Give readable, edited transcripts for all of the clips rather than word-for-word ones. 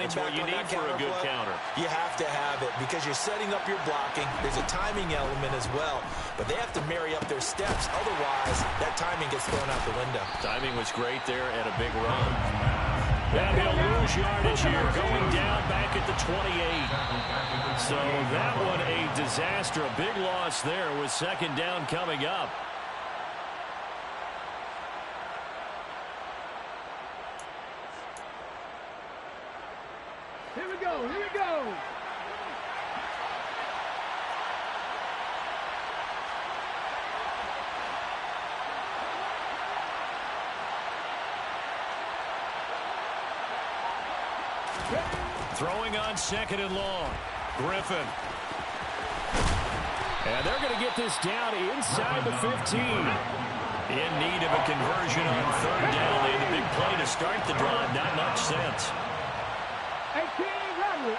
That's what you need for a good counter. You have to have it because you're setting up your blocking. There's a timing element as well. But they have to marry up their steps. Otherwise, that timing gets thrown out the window. Timing was great there and a big run. And he'll lose yardage here, going down back at the 28. So that one a disaster. A big loss there with second down coming up. Here we go, here we go. Throwing on second and long. Griffin. And they're going to get this down inside the 15. In need of a conversion on third down. They had a big play to start the drive. Not much sense. 18 Radley.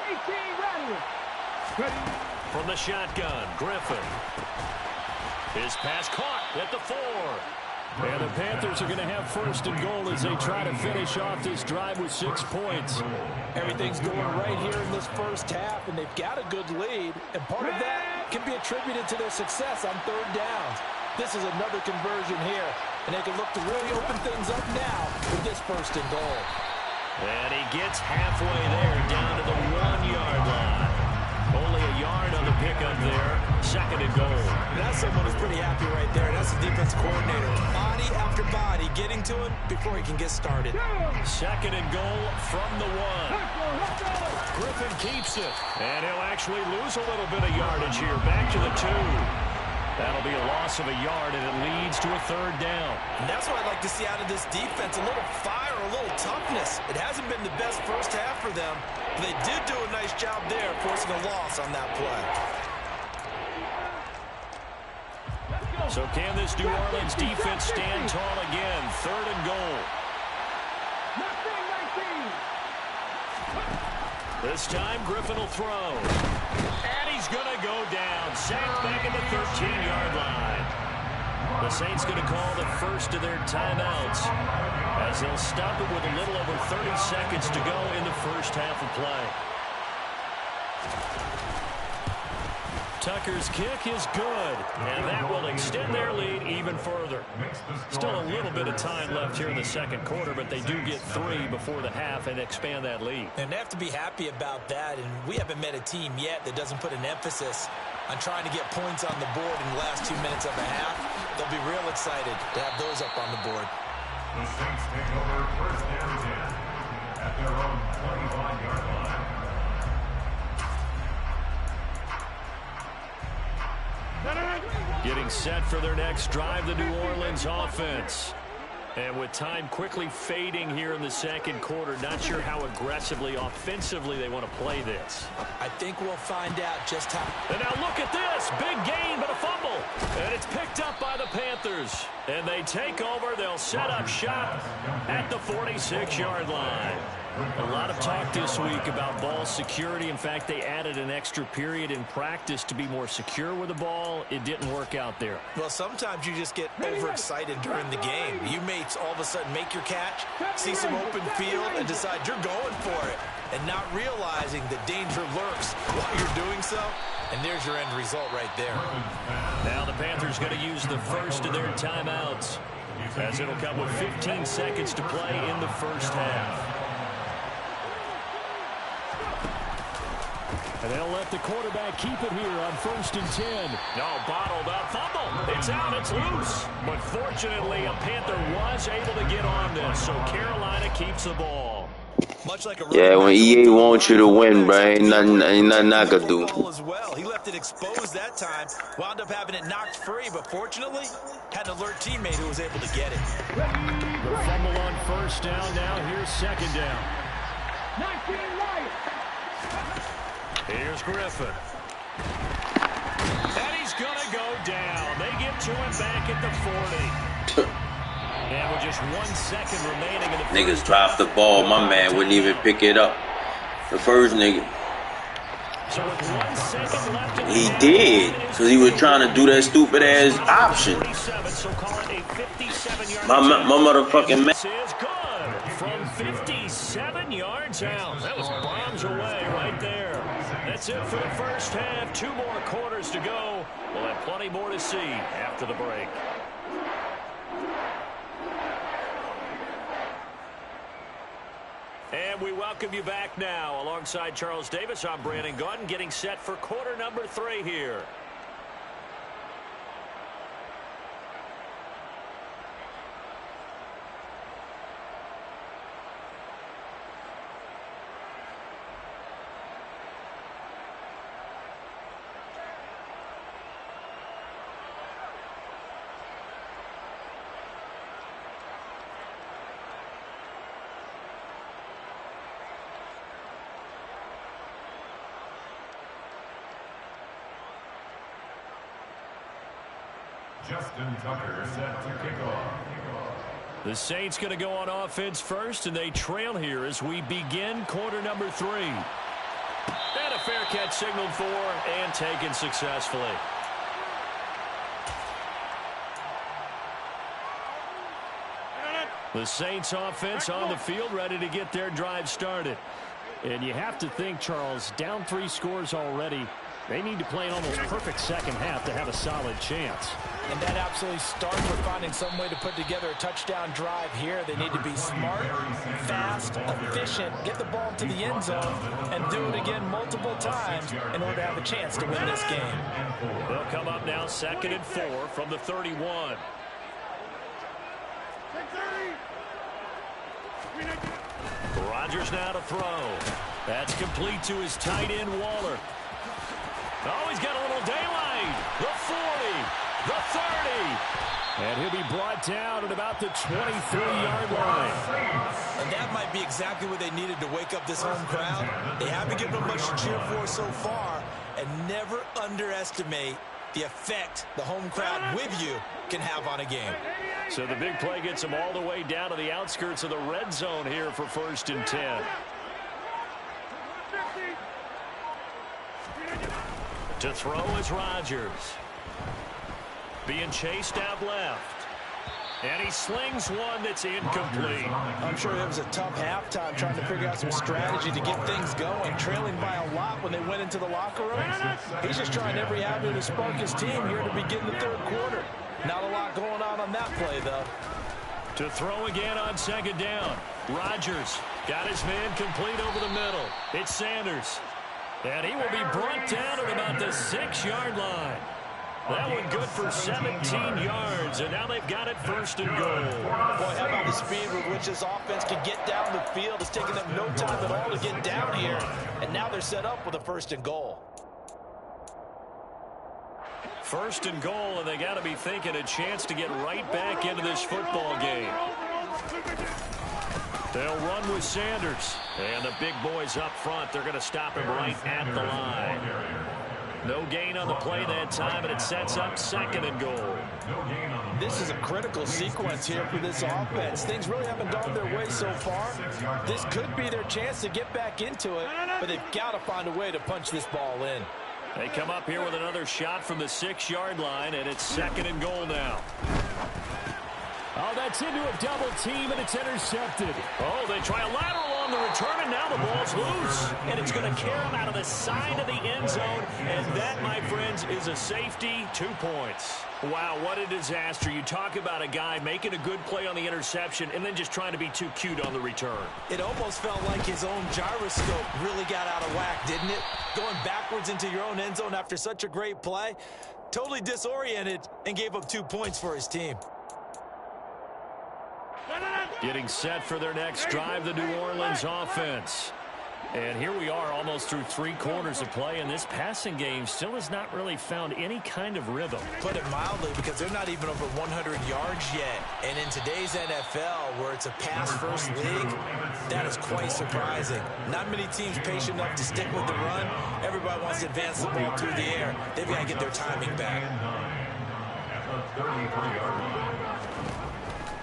From the shotgun, Griffin. His pass caught at the 4. And the Panthers are going to have first and goal as they try to finish off this drive with 6 points. Everything's going right here in this first half, and they've got a good lead. And part of that can be attributed to their success on third downs. This is another conversion here, and they can look to really open things up now with this first and goal. And he gets halfway there, down to the 1-yard line. Only a yard on the pickup there. Second and goal. That's someone who's pretty happy right there. That's the defense coordinator. Body after body getting to him before he can get started. Second and goal from the 1. Griffin keeps it. And he'll actually lose a little bit of yardage here. Back to the 2. That'll be a loss of a yard, and it leads to a third down. And that's what I'd like to see out of this defense, a little fire, a little toughness. It hasn't been the best first half for them, but they did do a nice job there, forcing a loss on that play. So can this New Orleans defense stand tall again? Third and goal. This time, Griffin will throw. And he's going to go down. Sacked back at the 13-yard line. The Saints going to call the first of their timeouts as they'll stop it with a little over 30 seconds to go in the first half of play. Tucker's kick is good, and that will extend their lead even further. Still a little bit of time left here in the second quarter, but they do get 3 before the half and expand that lead. And they have to be happy about that, and we haven't met a team yet that doesn't put an emphasis on trying to get points on the board in the last 2 minutes of a half. They'll be real excited to have those up on the board. The Saints take over first down at their own 25-yard line. Getting set for their next drive, the New Orleans offense. And with time quickly fading here in the second quarter, not sure how aggressively, offensively they want to play this. I think we'll find out just how. And now look at this. Big gain, but a fumble. And it's picked up by the Panthers. And they take over. They'll set up shop at the 46-yard line. A lot of talk this week about ball security. In fact, they added an extra period in practice to be more secure with the ball. It didn't work out there. Well, sometimes you just get overexcited during the game. You may all of a sudden make your catch, see some open field, and decide you're going for it, and not realizing that danger lurks while you're doing so. And there's your end result right there. Now the Panthers going to use the first of their timeouts, as it'll come with 15 seconds to play in the first half. And they'll let the quarterback keep it here on 1st and 10. No, bottled up. Fumble. It's out. It's loose. But fortunately, a Panther was able to get on this, so Carolina keeps the ball. Much like a when EA wants you to win, bro, ain't nothing I could do. As well. He left it exposed that time. Wound up having it knocked free, but fortunately, had an alert teammate who was able to get it. The fumble on first down. Now here's second down. 19 right. Here's Griffin. And he's going to go down. They get to him back at the 40. And with just 1 second remaining in the niggas dropped the ball. My man wouldn't even pick it up. The first nigga. So with 1 second left in the he did. Because he was trying to do that stupid ass option. My motherfucking man. This is good. From 57 yards out. That was bomb. comes away right there. That's it for the first half. 2 more quarters to go. We'll have plenty more to see after the break. And we welcome you back now. Alongside Charles Davis, I'm Brandon Gaudin, getting set for quarter number 3 here. Justin Tucker set to kick off. The Saints going to go on offense first, and they trail here as we begin quarter number 3. And a fair catch signaled for and taken successfully. The Saints offense on the field, ready to get their drive started. And you have to think, Charles, down 3 scores already. They need to play an almost perfect second half to have a solid chance. And that absolutely starts with finding some way to put together a touchdown drive here. They need to be smart, fast, efficient, get the ball to the end zone, and do it again multiple times in order to have a chance to win this game. They'll come up now 2nd and 4 from the 31. Rodgers now to throw. That's complete to his tight end, Waller. Oh, he's got a little daylight. The 40, the 30. And he'll be brought down at about the 23-yard line. And that might be exactly what they needed to wake up this home crowd. They haven't given them much to cheer for so far. And never underestimate the effect the home crowd with you can have on a game. So the big play gets them all the way down to the outskirts of the red zone here for 1st and 10. To throw is Rodgers. Being chased out left. And he slings one that's incomplete. I'm sure it was a tough halftime trying to figure out some strategy to get things going, trailing by a lot when they went into the locker room. He's just trying every avenue to spark his team here to begin the 3rd quarter. Not a lot going on that play, though. To throw again on 2nd down. Rodgers got his man complete over the middle. It's Sanders. And he will be brought down at about the 6-yard line. That one good for 17 yards, and now they've got it 1st and goal. Boy, how about the speed with which this offense can get down the field? It's taken them no time at all to get down here, and now they're set up with a 1st and goal. 1st and goal, and they got to be thinking a chance to get right back into this football game. They'll run with Sanders. And the big boys up front, they're going to stop him right at the line. No gain on the play that time, and it sets up 2nd and goal. This is a critical sequence here for this offense. Things really haven't gone their way so far. This could be their chance to get back into it, but they've got to find a way to punch this ball in. They come up here with another shot from the 6-yard line, and it's 2nd and goal now. Oh, that's into a double team, and it's intercepted. Oh, they try a lateral on the return, and now the ball's loose. And it's going to carry them out of the side of the end zone. And that, my friends, is a safety, 2 points. Wow, what a disaster. You talk about a guy making a good play on the interception and then just trying to be too cute on the return. It almost felt like his own gyroscope really got out of whack, didn't it? Going backwards into your own end zone after such a great play. Totally disoriented and gave up 2 points for his team. Getting set for their next drive, the New Orleans offense. And here we are almost through 3 quarters of play, and this passing game still has not really found any kind of rhythm. Put it mildly, because they're not even over 100 yards yet. And in today's NFL, where it's a pass-first league, that is quite surprising. Not many teams patient enough to stick with the run. Everybody wants to advance the ball through the air. They've got to get their timing back.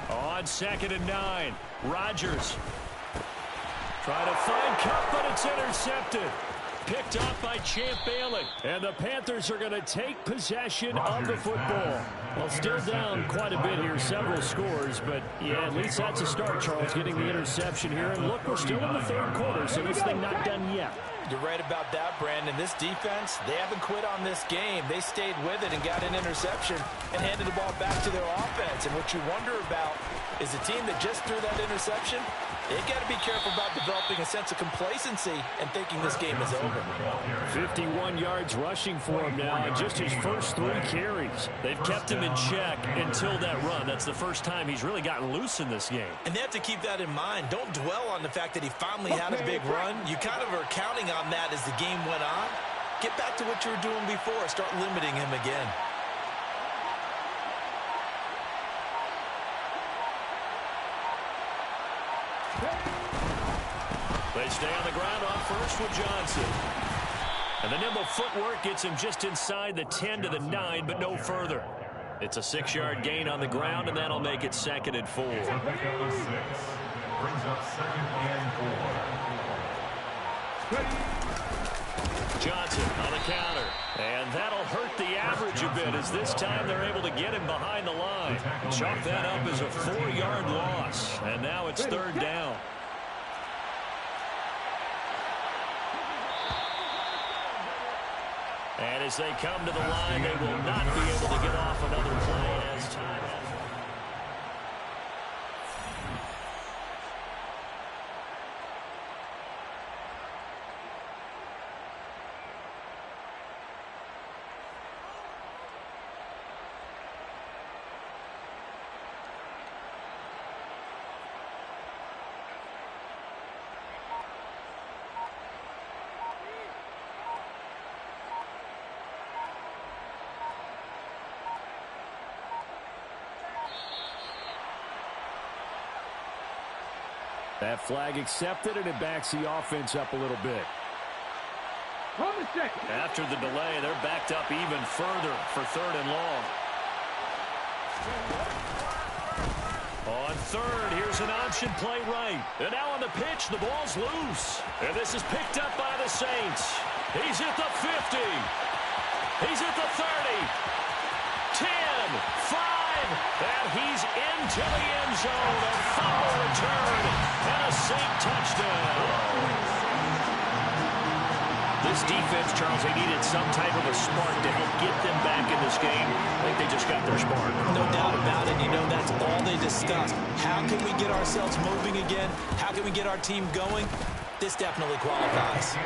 On 2nd and 9, Rodgers trying to find Cup, but it's intercepted. picked off by Champ Bailey. And the Panthers are going to take possession of the football. Well, still down quite a bit here, several scores. But, yeah, at least that's a start, Charles, getting the interception here. And look, we're still in the third quarter, so this thing not done yet. You're right about that, Brandon. This defense, they haven't quit on this game. They stayed with it and got an interception and handed the ball back to their offense. And what you wonder about is the team that just threw that interception, they've got to be careful about developing a sense of complacency and thinking this game is over. 51 yards rushing for him now in just his first 3 carries. They've kept him in check until that run. That's the first time he's really gotten loose in this game. And they have to keep that in mind. Don't dwell on the fact that he finally had a big run. You kind of are counting on that as the game went on. Get back to what you were doing before. Start limiting him again. They stay on the ground on first with Johnson. And the nimble footwork gets him just inside the 10 to the 9, but no further. It's a 6-yard gain on the ground, and that'll make it 2nd and 4. Brings up 2nd and 4. Johnson on the counter. And that'll hurt the average a bit as this time they're able to get him behind the line. Chalk that up as a 4-yard loss. And now it's 3rd down. And as they come to the line, they will not be able to get off another play as time has. That flag accepted, and it backs the offense up a little bit. After the delay, they're backed up even further for 3rd and long. On 3rd, here's an option play right. And now on the pitch, the ball's loose. And this is picked up by the Saints. He's at the 50. He's at the 30. 10, 5. And he's into the end zone. A fumble return and a Saint touchdown. This defense, Charles, they needed some type of a spark to help get them back in this game. I think they just got their spark. No doubt about it. You know, that's all they discussed. How can we get ourselves moving again? How can we get our team going? This definitely qualifies.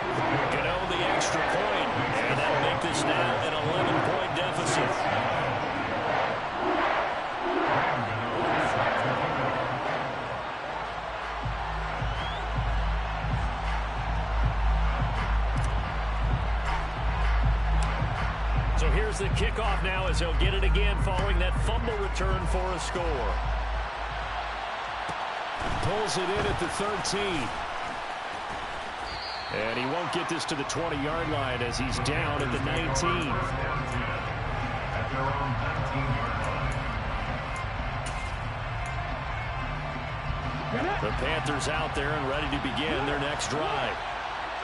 You know, the extra point. And that'll make this now an 11-point deficit. So here's the kickoff now as he'll get it again following that fumble return for a score. Pulls it in at the 13. And he won't get this to the 20-yard line as he's down at the 19. The Panthers out there and ready to begin their next drive.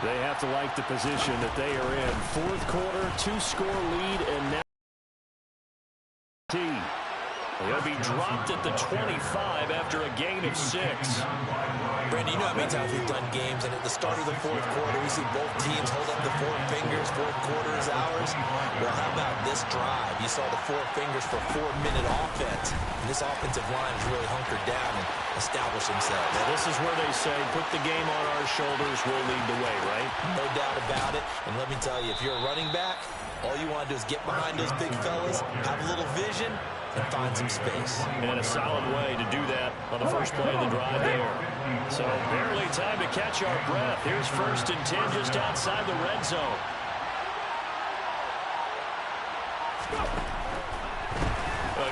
They have to like the position that they are in. 4th quarter, 2-score lead, and now they'll be dropped at the 25 after a gain of 6. Brandon, you know how many times we've done games, and at the start of the 4th quarter, we see both teams hold up the 4 fingers, 4th quarter is ours. Well, how about this drive? You saw the 4 fingers for 4-minute offense, and this offensive line has really hunkered down and established themselves. Now, this is where they say, put the game on our shoulders, we'll lead the way, right? No doubt about it, and let me tell you, if you're a running back, all you want to do is get behind those big fellas, have a little vision, and find some space. And a solid way to do that on the first play of the drive there. So barely time to catch our breath. Here's 1st and 10 just outside the red zone.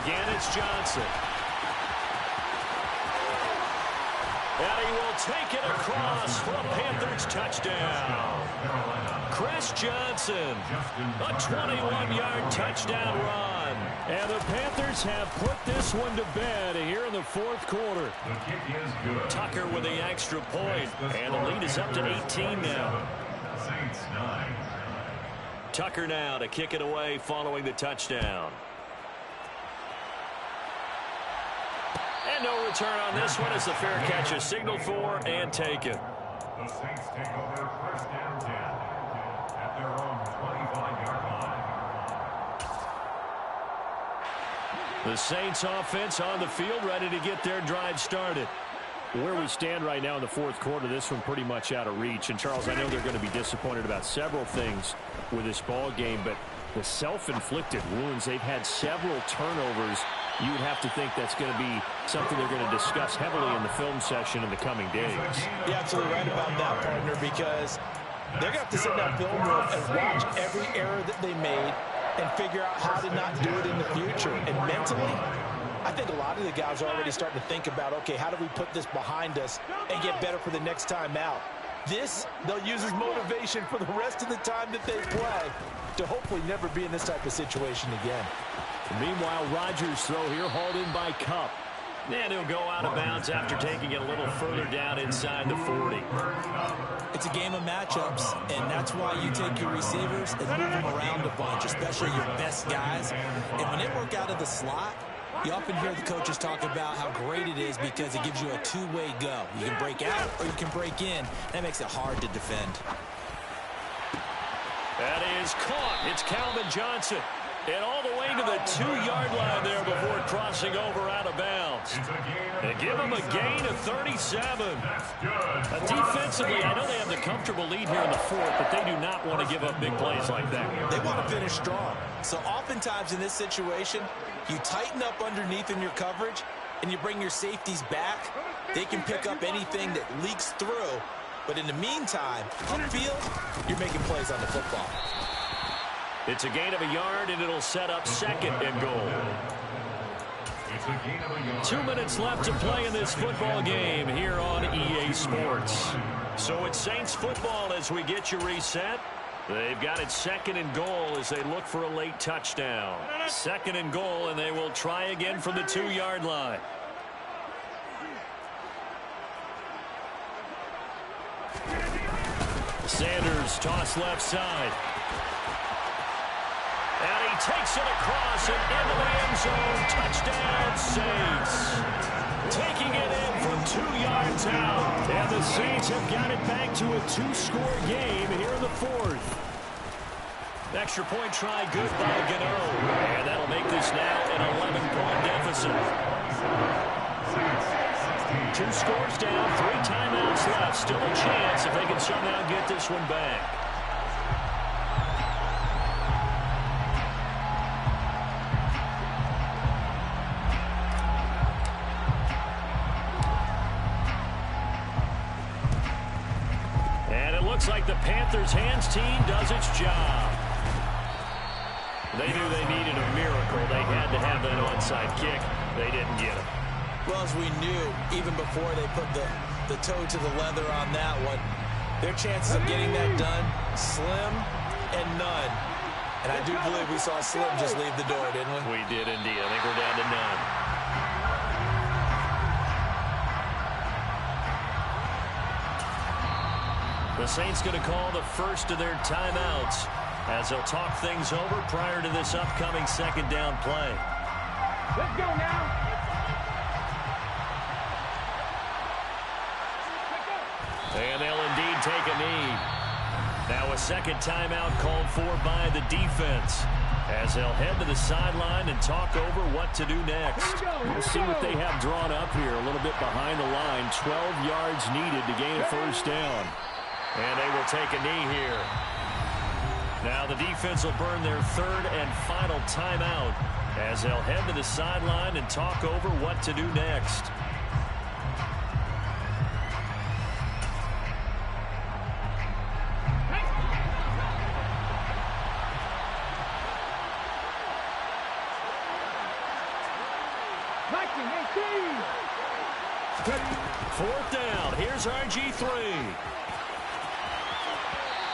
Again, it's Johnson. And he will take it across for a Panthers touchdown. Chris Johnson, a 21-yard touchdown run. And the Panthers have put this one to bed here in the 4th quarter. The kick is good. Tucker with the extra point, and the lead is up to 18 now. Saints 9. Tucker now to kick it away following the touchdown. And no return on this one as the fair catch is signaled for and taken. The Saints take over first down 10 at their own 25-yard line. The Saints offense on the field ready to get their drive started. Where we stand right now in the fourth quarter, this one pretty much out of reach. And, Charles, I know they're going to be disappointed about several things with this ball game, but the self-inflicted wounds, they've had several turnovers. You would have to think that's going to be something they're going to discuss heavily in the film session in the coming days. You're absolutely right about that, partner, because they're going to have to sit in that film room and watch every error that they made and figure out how to not do it in the future. And mentally, I think a lot of the guys are already starting to think about, okay, how do we put this behind us and get better for the next time out? This, they'll use as motivation for the rest of the time that they play to hopefully never be in this type of situation again. Meanwhile, Rodgers' throw here hauled in by Kupp. And he'll go out of bounds after taking it a little further down inside the 40. It's a game of matchups, and that's why you take your receivers and move them around a bunch, especially your best guys. And when they work out of the slot, you often hear the coaches talk about how great it is because it gives you a two-way go. You can break out or you can break in. That makes it hard to defend. That is caught. It's Calvin Johnson. And all the way to the 2-yard line there before crossing over out of bounds. They give him a gain of 37. Defensively, I know they have the comfortable lead here in the fourth, but they do not want to give up big plays like that. They want to finish strong. So oftentimes in this situation, you tighten up underneath in your coverage, and you bring your safeties back. They can pick up anything that leaks through. But in the meantime, upfield, you're making plays on the football. It's a gain of a yard, and it'll set up second and goal. 2 minutes left to play in this football game here on EA Sports. So it's Saints football as we get you reset. They've got it second and goal as they look for a late touchdown. Second and goal, and they will try again from the 2-yard line. Sanders toss left side. And he takes it across and into the end zone. Touchdown, Saints. Taking it in from 2 yards out. And the Saints have got it back to a 2-score game here in the fourth. Extra point try good by Gano. And that'll make this now an 11-point deficit. 2 scores down, 3 timeouts left. Still a chance if they can somehow get this one back. Looks like the Panthers' hands team does its job. They knew they needed a miracle. They had to have that onside kick. They didn't get it. Well, as we knew, even before they put the toe to the leather on that one, their chances of getting that done, slim and none. And I do believe we saw Slim just leave the door, didn't we? We did indeed. I think we're down to none. The Saints going to call the first of their timeouts as they'll talk things over prior to this upcoming second down play. Let's go now. And they'll indeed take a knee. Now a second timeout called for by the defense as they'll head to the sideline and talk over what to do next. We'll see what they have drawn up here a little bit behind the line. 12 yards needed to gain a first down. And they will take a knee here. Now the defense will burn their third and final timeout as they'll head to the sideline and talk over what to do next. Fourth down. Here's RG3.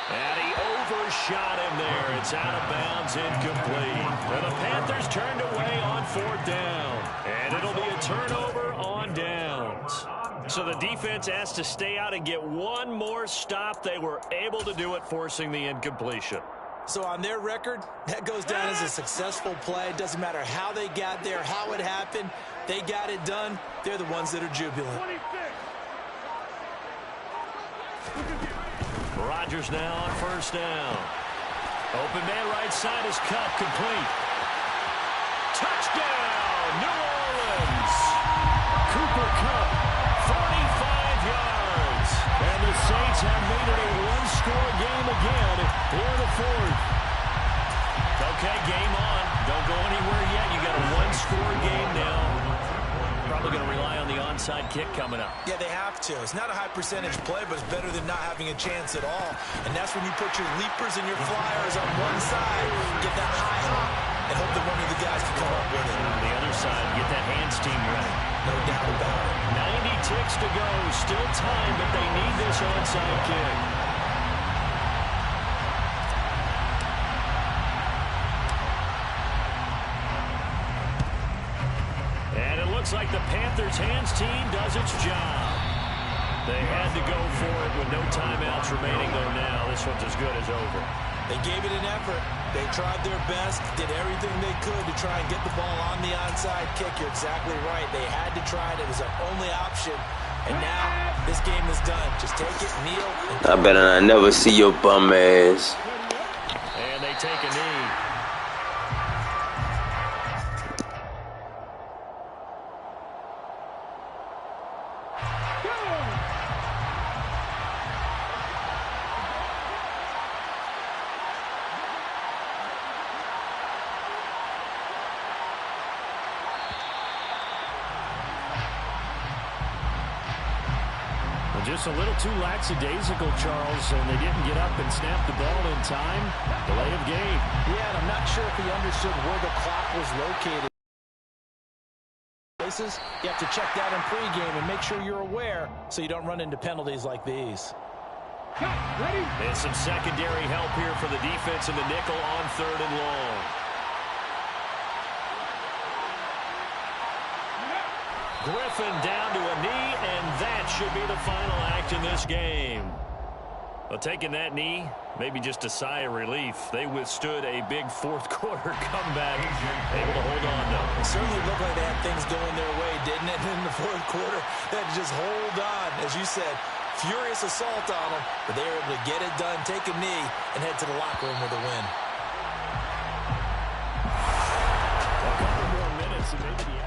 And he overshot him there. It's out of bounds, incomplete. And the Panthers turned away on fourth down. And it'll be a turnover on downs. So the defense asked to stay out and get one more stop. They were able to do it, forcing the incompletion. So on their record, that goes down as a successful play. Doesn't matter how they got there, how it happened. They got it done. They're the ones that are jubilant. Rodgers now on first down. Open man right side is cut, complete. Touchdown, New Orleans. Cooper Kupp, 45 yards. And the Saints have made it a one-score game again here in the fourth. Okay, game on. Don't go anywhere yet. You got a one-score game now. Probably going to rely on the onside kick coming up. Yeah, they have to. It's not a high percentage play, but it's better than not having a chance at all. And that's when you put your leapers and your flyers on one side, get that high hop, and hope that one of the guys can come up with it. On the other side, get that hands team ready. No doubt about it. 90 ticks to go. Still time, but they need this onside kick. And it looks like the Panthers' hands team does its job. They had to go for it with no timeouts remaining, though now this one's as good as over. They gave it an effort. They tried their best, did everything they could to try and get the ball on the onside kick. You're exactly right. They had to try it. It was their only option. And now this game is done. Just take it, kneel. I better not never see your bum ass. And they take a knee. Just a little too lackadaisical, Charles, and they didn't get up and snap the ball in time. Delay of game. Yeah, and I'm not sure if he understood where the clock was located. You have to check that in pregame and make sure you're aware so you don't run into penalties like these. Ready? And some secondary help here for the defense in the nickel on 3rd and long. Griffin down to a knee, and that should be the final act in this game. Well, taking that knee, maybe just a sigh of relief. They withstood a big fourth-quarter comeback, able to hold on, though. It certainly looked like they had things going their way, didn't it? In the fourth quarter, they had to just hold on. As you said, furious assault on them, but they were able to get it done, take a knee, and head to the locker room with a win. A couple more minutes, and maybe the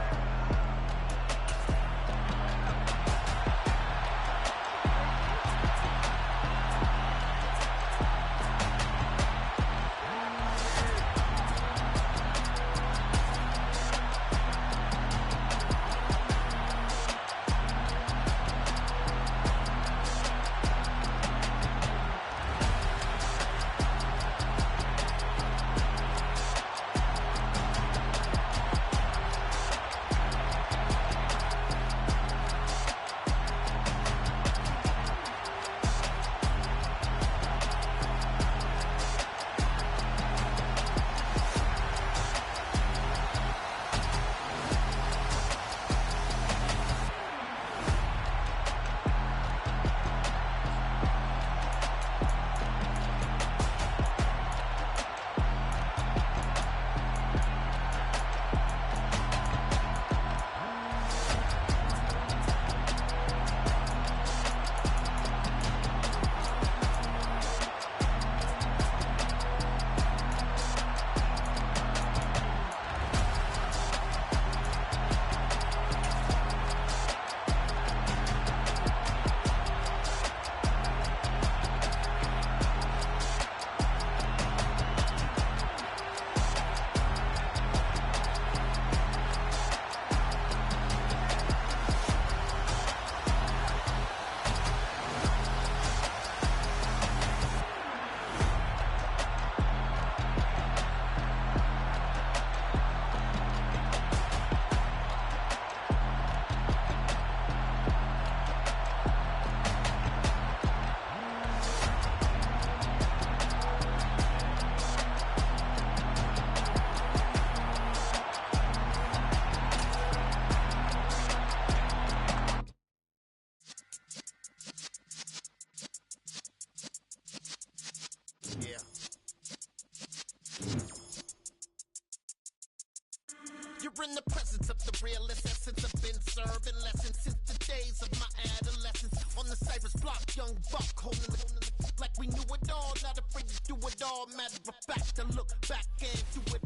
in the presence of the realest essence. I've been serving lessons since the days of my adolescence. On the Cypress block, young buck holding it like we knew it all. Not afraid to do it all. Matter of fact, to look back and do it